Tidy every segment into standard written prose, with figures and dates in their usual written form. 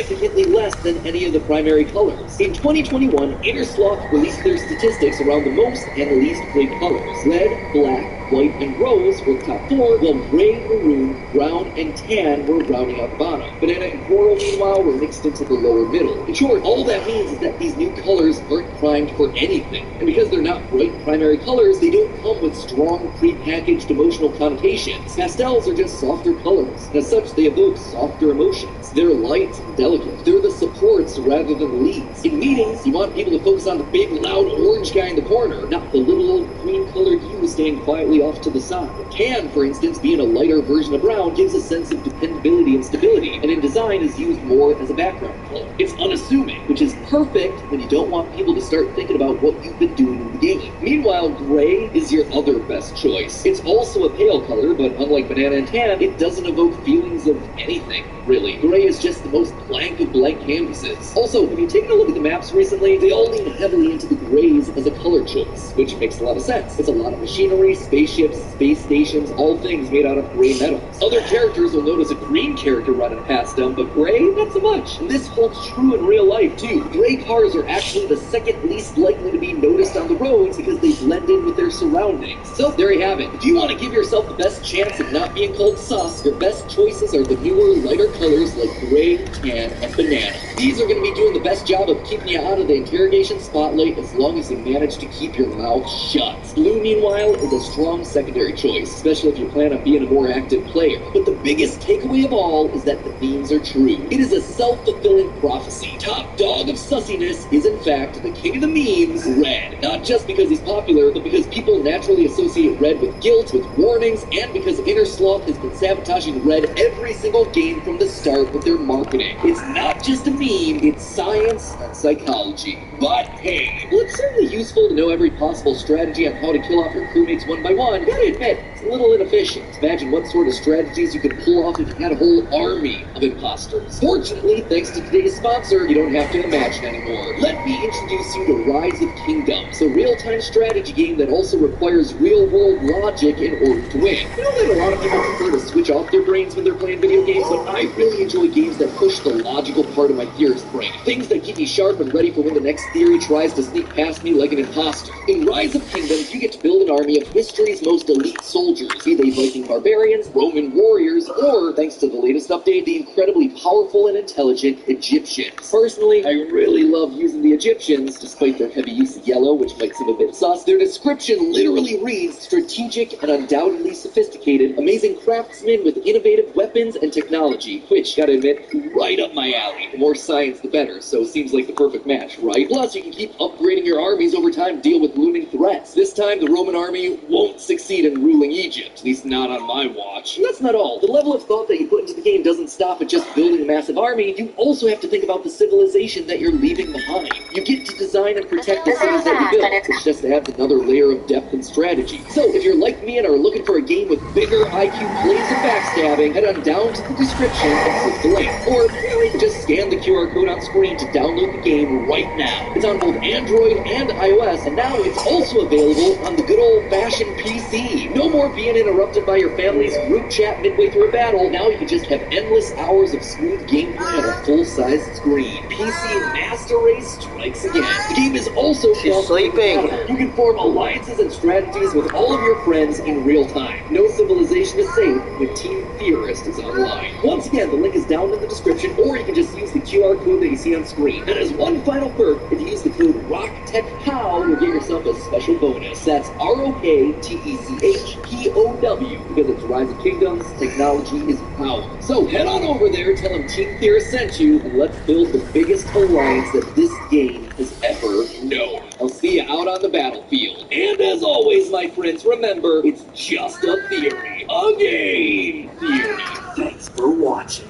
significantly less than any of the primary colors. In 2021, Intersloth released their statistics around the most and the least played colors. Red, black, white, and rose were the top four, while gray, maroon, brown, and tan were rounding out the bottom. Banana and coral, meanwhile, were mixed into the lower middle. In short, all that means is that these new colors aren't primed for anything. And because they're not bright primary colors, they don't come with strong, pre-packaged emotional connotations. Pastels are just softer colors, and as such, they evoke softer emotions. They're light and delicate. They're the supports rather than the leads. In meetings, you want people to focus on the big, loud orange guy in the corner, not the little old green-colored you staying quietly off to the side. Tan, for instance, being a lighter version of brown, gives a sense of dependability and stability, and in design is used more as a background color. It's unassuming, which is perfect when you don't want people to start thinking about what you've been doing in the game. Meanwhile, gray is your other best choice. It's also a pale color, but unlike banana and tan, it doesn't evoke feelings of anything, really. Gray is just the most blank of blank canvases. Also, have you taken a look at the maps recently? They all lean heavily into the grays as a color choice, which makes a lot of sense. It's a lot of machinery, spaceships, space stations, all things made out of gray metals. Other characters will notice a green character running past them, but gray, not so much. And this holds true in real life, too. Gray cars are actually the second least likely to be noticed on the roads because they blend in with their surroundings. So, there you have it. If you want to give yourself the best chance of not being called sus, your best choices are the newer, lighter colors like gray, tan, and banana. These are going to be doing the best job of keeping you out of the interrogation spotlight as long as you manage to keep your mouth shut. Blue, meanwhile, is a strong secondary choice, especially if you plan on being a more active player. But the biggest takeaway of all is that the memes are true. It is a self-fulfilling prophecy. Top dog of sussiness is, in fact, the king of the memes, Red. Not just because he's popular, but because people naturally associate Red with guilt, with warnings, and because Intersloth has been sabotaging Red every single game from the start with their marketing. It's not just a meme, it's science and psychology. But hey, well, it's certainly useful to know every possible strategy on how to kill off your crewmates one by one. Gotta admit, it's a little inefficient. Imagine what sort of strategies you could pull off if you had a whole army of imposters. Fortunately, thanks to today's sponsor, you don't have to imagine anymore. Let me introduce you to Rise of Kingdoms, a real-time strategy game that also requires real-world logic in order to win. You know that a lot of people prefer to switch off their brains when they're playing video games, but I really enjoy games that push the logical part of my theorist brain. Things that keep me sharp and ready for when the next theory tries to sneak past me like an imposter. In Rise of Kingdoms, you get to build an army of history's most elite soldiers, be they Viking barbarians, Roman warriors, or, thanks to the latest update, the incredibly powerful and intelligent Egyptians. Personally, I really love using the Egyptians, despite their heavy use of yellow, which might seem a bit sus. Their description literally reads strategic and undoubtedly sophisticated, amazing craftsmen with innovative weapons and technology, which, gotta admit, right up my alley. The more science, the better, so seems like the perfect match, right? Plus, you can keep upgrading your armies over time to deal with looming threats. This time, the Roman army won't succeed in ruling Egypt, at least not on my watch. And that's not all. The level of thought that you put into the game doesn't stop at just building a massive army. You also have to think about the civilization that you're leaving behind. You get to design and protect the cities that you build, which just adds another layer of depth and strategy. So, if you're like me and are looking for a game with bigger IQ plays and backstabbing, head on down to the description and click the link. Or, you can just scan the QR code on screen to download the game right now. It's on both Android and iOS, and now it's also available on the good old-fashioned PC. No more being interrupted by your family's group chat midway through a battle. Now you can just have endless hours of smooth gameplay on a full-sized screen. PC Master Race strikes again. The game is also sleeping. You can form alliances and strategies with all of your friends in real time. No civilization is safe when Team Theorist is online. Once again, the link is down in the description, or you can just use the QR code that you see on screen. And as one final perk, if you use the code ROCKTECHPOW, you'll get yourself a special bonus. That's ROKTECHPOW, because it's Rise of Kingdoms, technology is power. So head on over there, tell them Team Theorist sent you, and let's build the biggest alliance that this game has ever known. I'll see you out on the battlefield. And as always, my friends, remember, it's just a theory. A game theory. Thanks for watching.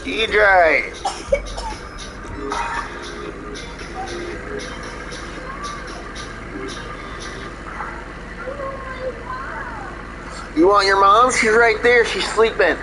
DJ! You want your mom? She's right there. She's sleeping.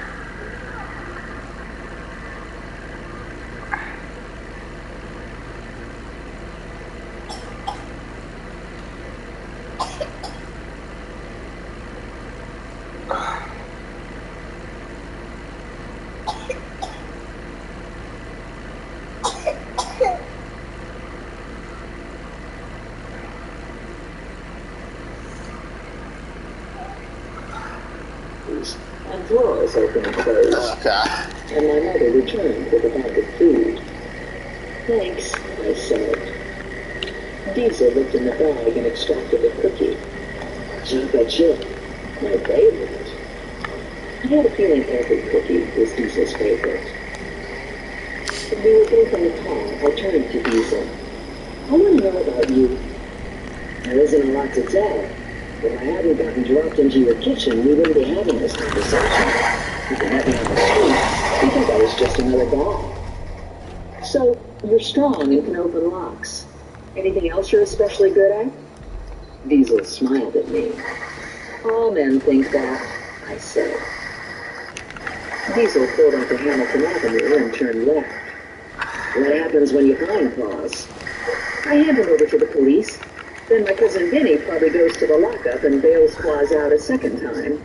drawers open and closed. Oh, God. And my mother returned with a bag of food. Thanks, I said. Diesel looked in the bag and extracted a cookie. Chocolate chip, my favorite. I had a feeling every cookie was Diesel's favorite. When we were both in the car, I turned to Diesel. I want to know about you. There isn't a lot to tell. If I hadn't gotten dropped into your kitchen, we wouldn't be having this conversation. If you had me on the street, you'd think I was just another guy. So, you're strong and can open locks. Anything else you're especially good at? Diesel smiled at me. All men think that, I said. Diesel pulled onto Hamilton Avenue and turned left. What happens when you find claws? I hand him over to the police. Then my cousin Vinny probably goes to the lockup and bails Claus out a second time.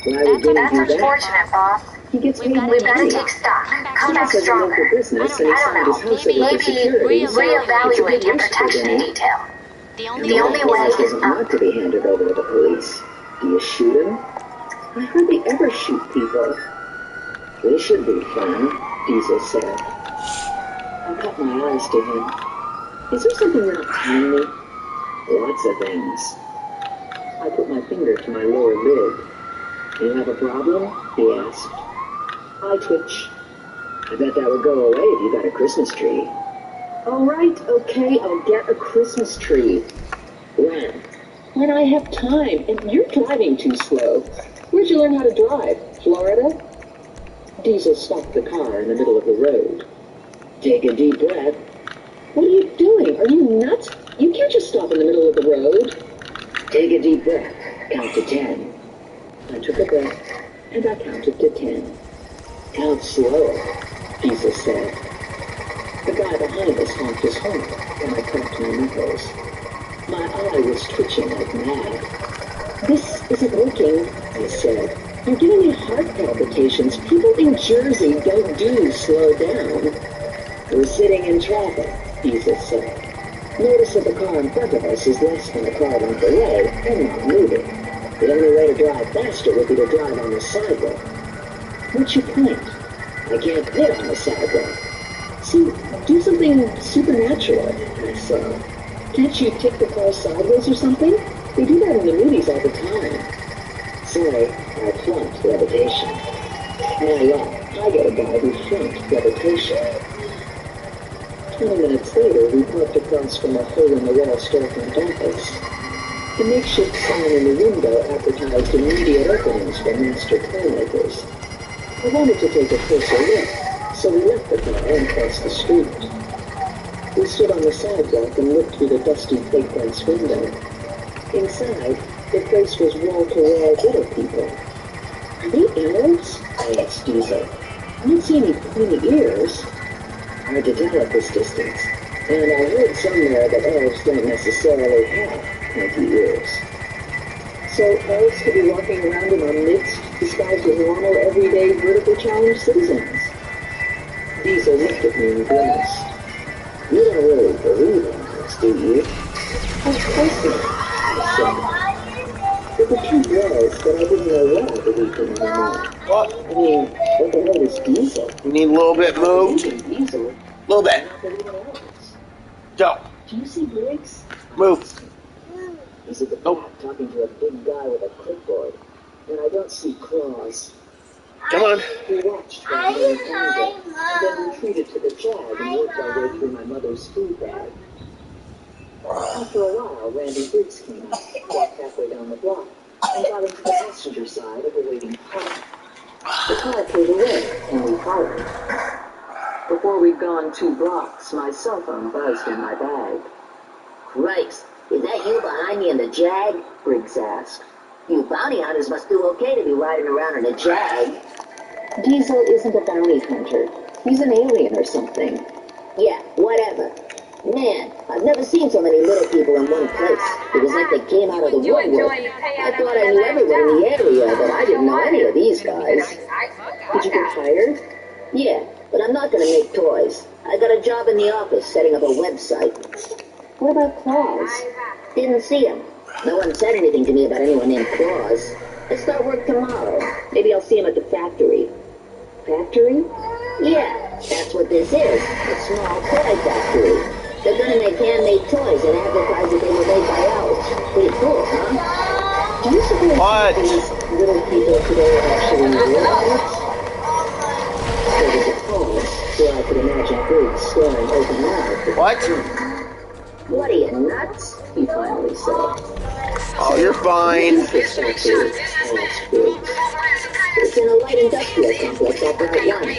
Why would Vinny do that? Unfortunate, boss. He gets paid more We've got to money. take stock. Come back Claus has a local stronger. business and he signed his house over for security. Maybe So reevaluate your protection in detail. The only way Claus is doesn't want to be handed over to the police. Do you shoot him? I hardly ever shoot people. This should be fun, Diesel said. I cut my eyes to him. Is there something you're not telling me? Lots of things. I put my finger to my lower lid. You have a problem? He asked. I twitch. I bet that would go away if you got a Christmas tree. All right, okay, I'll get a Christmas tree. When? When I have time, and you're driving too slow. Where'd you learn how to drive? Florida? Diesel stopped the car in the middle of the road. Take a deep breath. What are you doing? Are you nuts? You can't just stop in the middle of the road. Take a deep breath. Count to 10. I took a breath, and I counted to 10. Count slower, Diesel said. The guy behind us honked his horn, and I cracked my knuckles. My eye was twitching like mad. This isn't working, I said. You're giving me heart palpitations. People in Jersey don't do slow down. We're sitting in traffic, Diesel said. Notice that the car in front of us is less than a car length away and not moving. The only way to drive faster would be to drive on the sidewalk. What's your point? I can't fit on the sidewalk. See, do something supernatural, I said. Can't you take the car sideways or something? They do that in the movies all the time. Sorry, I flunked levitation. My luck, I get a guy who flunked levitation. 20 minutes later, we parked across from a hole-in-the-wall storefront office. The makeshift sign in the window advertised immediate openings for master playmakers. I wanted to take a closer look, so we left the car and crossed the street. We stood on the sidewalk and looked through the dusty plate glass window. Inside, the place was wall-to-wall little people. Are they elves? I asked Diesel. I don't see any pointy ears. Hard to tell at this distance, and I heard somewhere that elves don't necessarily have pointy ears. So elves could be walking around in our midst, disguised as normal, everyday, vertical challenge citizens. Diesel looked at me and grimaced. You don't really believe in this, do you? Of course not, I said. But the truth was that I didn't know what I believed in anymore. What? I mean, what the hell is Diesel? You need a little bit moved. Diesel. A little bit. Go. Do you see Briggs? Move. He's at the back talking to a big guy with a clipboard. And I don't see claws. Come on. We watched for a moment longer, then retreated to the jag and worked our way through my mother's food bag. After a while, Randy Briggs came out, walked halfway down the block, and got into the passenger side of a waiting car. The car pulled away, and we followed. Before we'd gone 2 blocks, my cell phone buzzed in my bag. Christ, is that you behind me in the Jag? Briggs asked. You bounty hunters must do okay to be riding around in a Jag. Diesel isn't a bounty hunter. He's an alien or something. Yeah, whatever. Man, I've never seen so many little people in one place. It was like they came out of the woodwork. I thought I knew everyone in the area, but I didn't know any of these guys. Did you get hired? Yeah, but I'm not going to make toys. I got a job in the office setting up a website. What about Claus? Didn't see him. No one said anything to me about anyone named Claus. I start work tomorrow. Maybe I'll see him at the factory. Factory? Yeah, that's what this is. A small toy factory. They're gonna make handmade toys and advertise that they were made by elves. Pretty cool, huh? Do you suppose these little people today are actually real elves? There was a pause where I could imagine Biggs staring open-mouthed. What? What are you, nuts? He finally said. Oh, you're fine. It's in a light industrial complex off Route 1.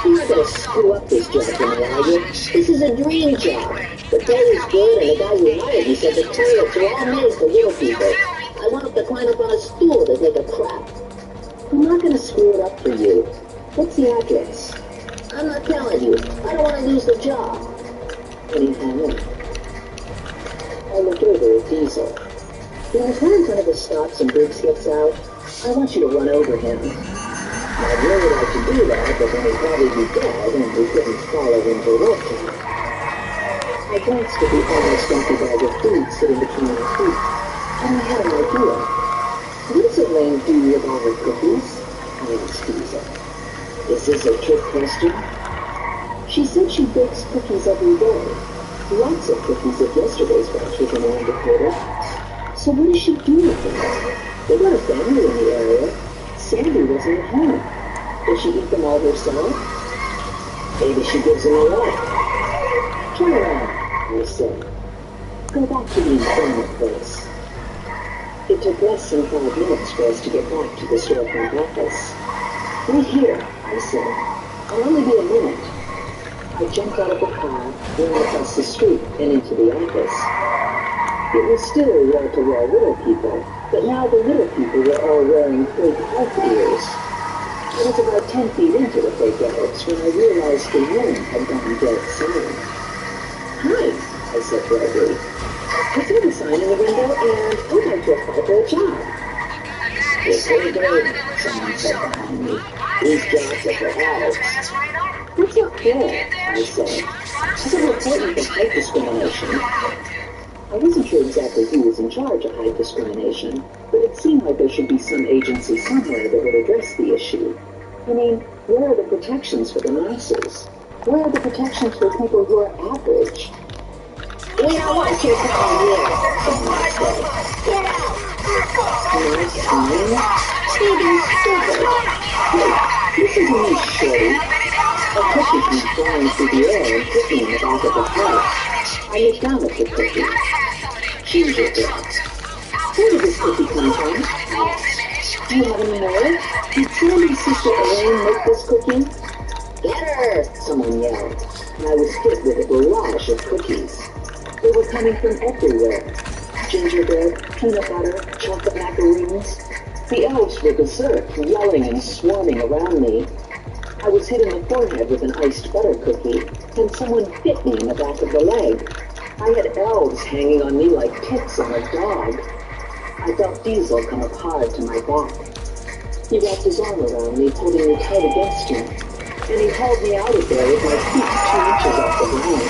You're not gonna screw up this job for me, are you? This is a dream job. The pay is good, and the guy who hired me said the toilets are all made for little people. I won't have to climb up on a stool to take a crap. I'm not gonna screw it up for you. What's the address? I'm not telling you. I don't want to lose the job. And he hung up. I looked over at Diesel. When the car in front of us stops and Briggs gets out, I want you to run over him. I'd really like to do that, but then he'd probably be dead and we couldn't follow him to work. I glanced at the almost empty bag of food sitting between our feet, and I had an idea. What does Elaine do with all her cookies? I asked Diesel. Is this a trick question? She said she bakes cookies every day. Lots of cookies at yesterday's batch was an indicator. So what does she do with them? They got a family in the area. Sandy wasn't at home. Does she eat them all herself? Maybe she gives them away. Turn around, I said. Go back to the employment place. It took less than 5 minutes for us to get back to the storefront office. Right here, I said. I'll only be a minute. I jumped out of the car, ran across the street, and into the office. It was still wall-to-wall little people, but now the little people were all wearing fake elf ears. I was about 10 feet into the fake elves when I realized the room had gone dead silent. Hi, I said brightly. I saw the sign in the window, and I'd like to apply for a job. It's very good, someone said behind me. These jobs are for elves. That's not fair, I said. She's a reporting for height discrimination. I wasn't sure exactly who was in charge of height discrimination, but it seemed like there should be some agency somewhere that would address the issue. I mean, where are the protections for the masses? Where are the protections for people who are average? We don't want you down here, someone said. Get out! Nice time. Stupid. Wait, listen to me, shorty. A cookie comes flying through the air and hit me in the back of the head. I looked down at the cookie. Gingerbread. Where did this cookie come from? I asked. Do you have any more? Did Sandy's sister Elaine make this cookie? Get her! Someone yelled. And I was hit with a barrage of cookies. They were coming from everywhere. Gingerbread, peanut butter, chocolate macaroons. The elves were berserk, yelling and swarming around me. I was hit in the forehead with an iced butter cookie, and someone bit me in the back of the leg. I had elves hanging on me like ticks on a dog. I felt Diesel come up hard to my back. He wrapped his arm around me, holding me tight against him, and he hauled me out of there with my feet 2 inches off the ground.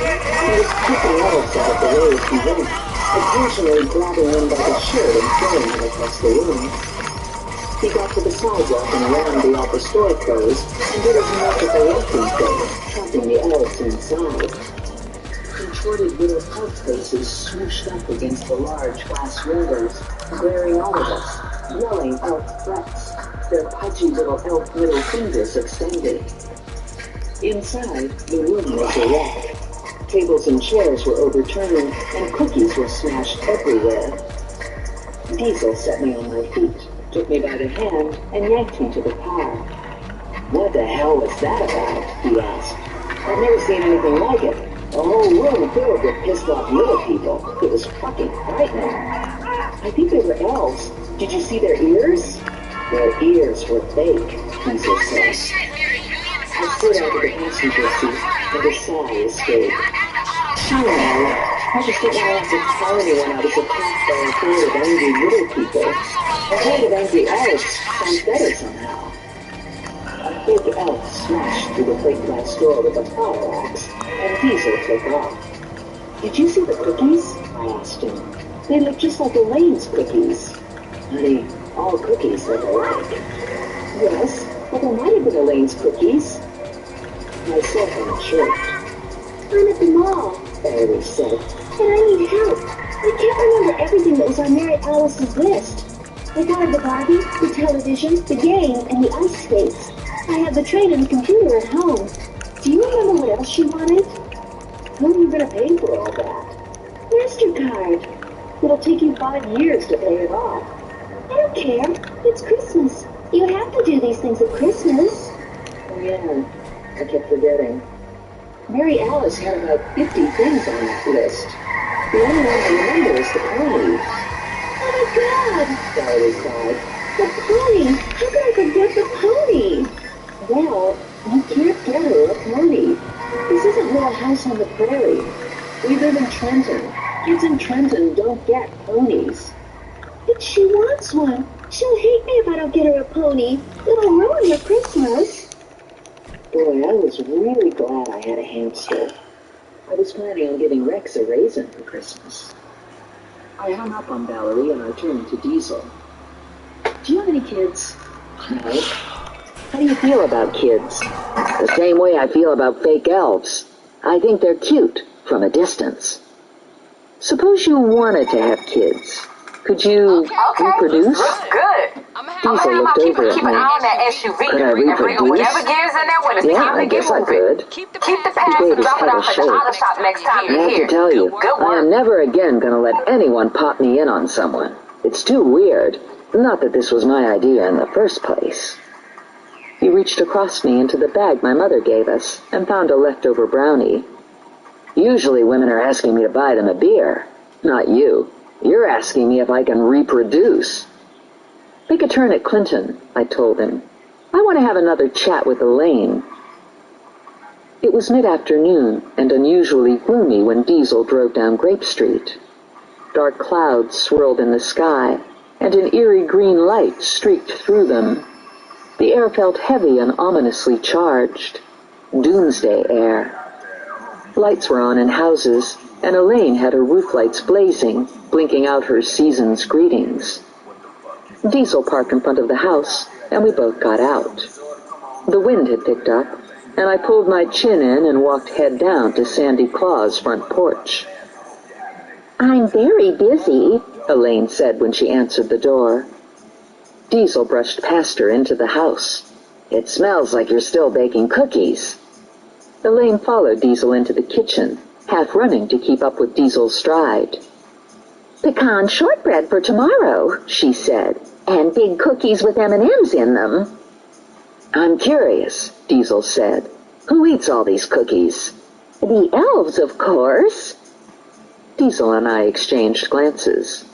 He was kicking elves out of the way as he went, occasionally grabbing them by the shirt and throwing them across the room. He got to the sidewalk and rammed the office door closed and did his magical locking thing, trapping the elves inside. Contorted little elf faces swooshed up against the large glass windows, glaring out at us, yelling elf threats, their pudgy little elf middle fingers extended. Inside, the room was a wreck. Tables and chairs were overturned, and cookies were smashed everywhere. Diesel set me on my feet, took me by the hand, and yanked me to the car. What the hell was that about? He asked. I've never seen anything like it. A whole room filled with pissed off little people. It was fucking frightening. I think they were elves. Did you see their ears? Their ears were fake, Diesel said. I slid out of the passenger seat, and a sigh escaped. I just didn't want to tell anyone I was attacked by a horde of angry little people. A horde of angry elves sounds better somehow. A big elf smashed through the plate glass door with a fire axe, and Diesel took off. Did you see the cookies? I asked him. They look just like Elaine's cookies. Honey, All cookies look alike. Yes, but there might have been Elaine's cookies. Myself, I'm not sure. I'm at the mall, Valerie said, and I need help. I can't remember everything that was on Mary Alice's list. I thought of the Barbie, the television, the game, and the ice skates. I have the train and the computer at home. Do you remember what else she wanted? How are you going to pay for all that? MasterCard. It'll take you 5 years to pay it off. I don't care. It's Christmas. You have to do these things at Christmas. Oh, yeah. I kept forgetting. Mary Alice had about 50 things on that list. The only one I remember is the pony. Oh my God! Valerie cried. The pony! How could I forget the pony? Well, you can't get her a pony. This isn't Little House on the Prairie. We live in Trenton. Kids in Trenton don't get ponies. But she wants one. She'll hate me if I don't get her a pony. It'll ruin her Christmas. Boy, I was really glad I had a hamster. I was planning on giving Rex a raisin for Christmas. I hung up on Valerie and I turned to Diesel. Do you have any kids? No. How do you feel about kids? The same way I feel about fake elves. I think they're cute from a distance. Suppose you wanted to have kids. Could you reproduce? Looks good. Diesel looked over at Keep me. an eye on that SUV. Could I reproduce? Whatever gives in there when it's Yeah, time I to get guess I moving. could. Keep the pass and drop it off at the auto shop next time I you're have to here. tell you, Good I am work. never again going to let anyone pop me in on someone. It's too weird. Not that this was my idea in the first place. He reached across me into the bag my mother gave us and found a leftover brownie. Usually women are asking me to buy them a beer. Not you. You're asking me if I can reproduce. Make a turn at Clinton, I told him. I want to have another chat with Elaine. It was mid-afternoon and unusually gloomy when Diesel drove down Grape Street. Dark clouds swirled in the sky, and an eerie green light streaked through them. The air felt heavy and ominously charged. Doomsday air. Lights were on in houses, and Elaine had her roof lights blazing, blinking out her season's greetings. Diesel parked in front of the house, and we both got out. The wind had picked up, and I pulled my chin in and walked head down to Sandy Claw's front porch. I'm very busy, Elaine said when she answered the door. Diesel brushed past her into the house. It smells like you're still baking cookies. Elaine followed Diesel into the kitchen, half running to keep up with Diesel's stride. Pecan shortbread for tomorrow, she said, and big cookies with M&Ms in them. I'm curious, Diesel said. Who eats all these cookies? The elves, of course. Diesel and I exchanged glances.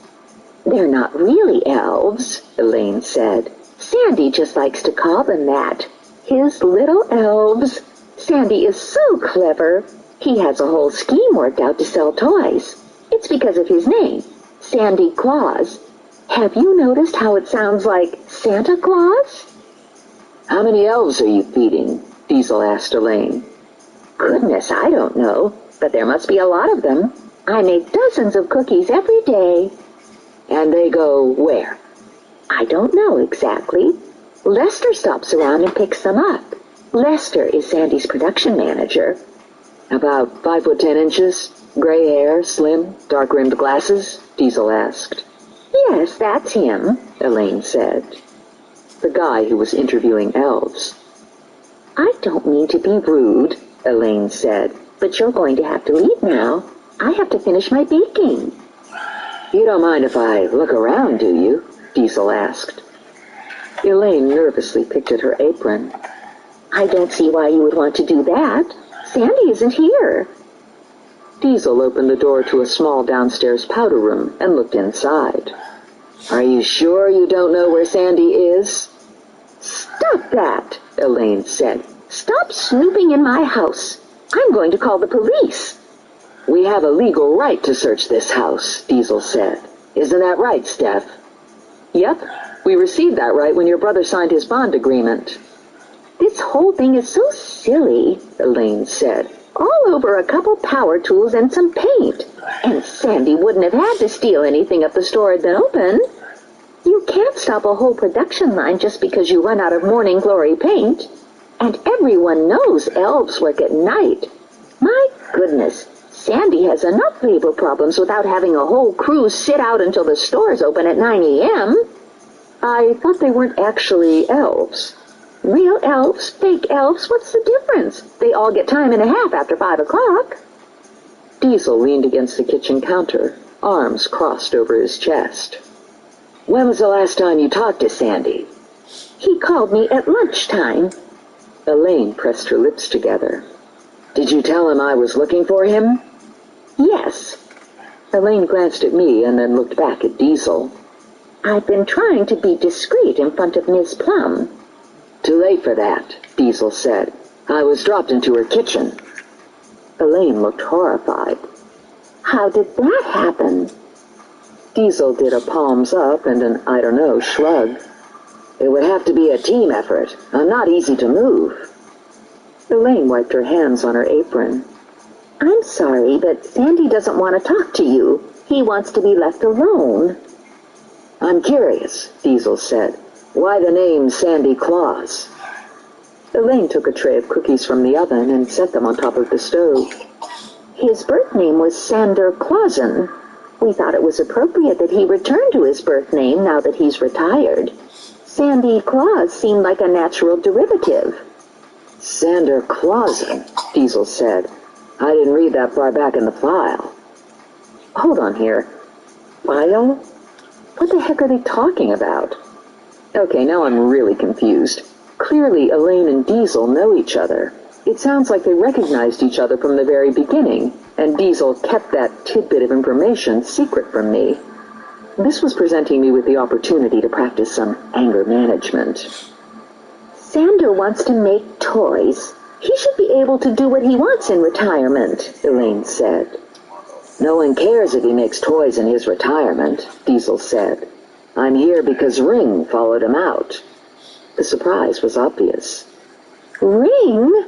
They're not really elves, Elaine said. Sandy just likes to call them that. His little elves. Sandy is so clever. He has a whole scheme worked out to sell toys. It's because of his name, Sandy Claus. Have you noticed how it sounds like Santa Claus? How many elves are you feeding? Diesel asked Elaine. Goodness, I don't know, but there must be a lot of them. I make dozens of cookies every day. And they go where? I don't know exactly. Lester stops around and picks them up. Lester is Sandy's production manager. About 5'10", gray hair, slim, dark-rimmed glasses? Diesel asked. Yes, that's him, Elaine said. The guy who was interviewing elves. I don't mean to be rude, Elaine said, but you're going to have to leave now. I have to finish my baking. You don't mind if I look around, do you? Diesel asked. Elaine nervously picked at her apron. I don't see why you would want to do that. Sandy isn't here. Diesel opened the door to a small downstairs powder room and looked inside. Are you sure you don't know where Sandy is? Stop that, Elaine said. Stop snooping in my house. I'm going to call the police. We have a legal right to search this house, Diesel said. Isn't that right, Steph? Yep, we received that right when your brother signed his bond agreement. This whole thing is so silly, Elaine said. All over a couple power tools and some paint. And Sandy wouldn't have had to steal anything if the store had been open. You can't stop a whole production line just because you run out of morning glory paint. And everyone knows elves work at night. My goodness, Sandy has enough labor problems without having a whole crew sit out until the stores open at 9 a.m. I thought they weren't actually elves. Real elves, fake elves, what's the difference? They all get time and a half after 5 o'clock. Diesel leaned against the kitchen counter, arms crossed over his chest. When was the last time you talked to Sandy? He called me at lunchtime. Elaine pressed her lips together. Did you tell him I was looking for him? Yes. Elaine glanced at me and then looked back at Diesel. I've been trying to be discreet in front of Miss Plum. Too late for that, Diesel said. I was dropped into her kitchen. Elaine looked horrified. How did that happen? Diesel did a palms up and an I don't know shrug. It would have to be a team effort. I'm not easy to move. Elaine wiped her hands on her apron. I'm sorry, but Sandy doesn't want to talk to you. He wants to be left alone. I'm curious, Diesel said. Why the name Sandy Claus? Elaine took a tray of cookies from the oven and set them on top of the stove. His birth name was Sander Clausen. We thought it was appropriate that he return to his birth name now that he's retired. Sandy Claus seemed like a natural derivative. Sander Clausen, Diesel said. I didn't read that far back in the file. Hold on here. File? What the heck are they talking about? Okay, now I'm really confused. Clearly, Elaine and Diesel know each other. It sounds like they recognized each other from the very beginning, and Diesel kept that tidbit of information secret from me. This was presenting me with the opportunity to practice some anger management. Sander wants to make toys. He should be able to do what he wants in retirement, Elaine said. No one cares if he makes toys in his retirement, Diesel said. I'm here because Ring followed him out. The surprise was obvious. Ring?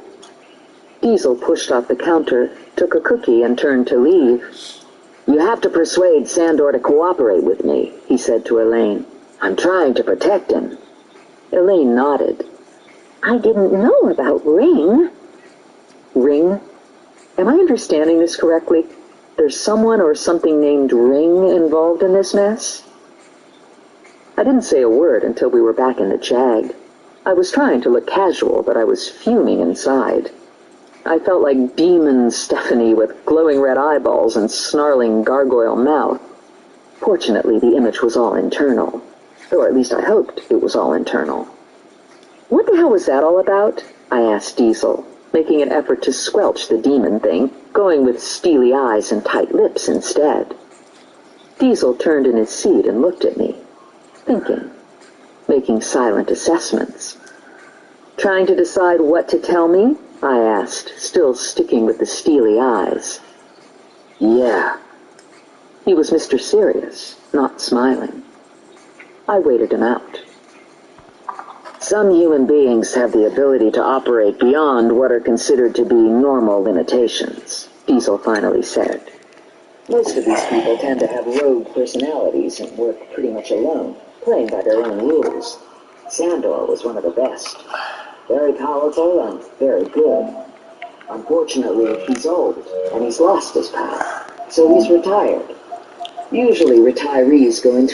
Diesel pushed off the counter, took a cookie, and turned to leave. You have to persuade Sandor to cooperate with me, he said to Elaine. I'm trying to protect him. Elaine nodded. I didn't know about Ring. Ring? Am I understanding this correctly? There's someone or something named Ring involved in this mess? I didn't say a word until we were back in the Jag. I was trying to look casual, but I was fuming inside. I felt like demon Stephanie with glowing red eyeballs and snarling gargoyle mouth. Fortunately, the image was all internal. Or at least I hoped it was all internal. What the hell was that all about? I asked Diesel, making an effort to squelch the demon thing, going with steely eyes and tight lips instead. Diesel turned in his seat and looked at me, thinking, making silent assessments. Trying to decide what to tell me? I asked, still sticking with the steely eyes. Yeah. He was Mr. Serious, not smiling. I waited him out. Some human beings have the ability to operate beyond what are considered to be normal limitations, Diesel finally said. Most of these people tend to have rogue personalities and work pretty much alone, playing by their own rules. Sandor was one of the best. Very powerful and very good. Unfortunately, he's old, and he's lost his power, so he's retired. Usually retirees go into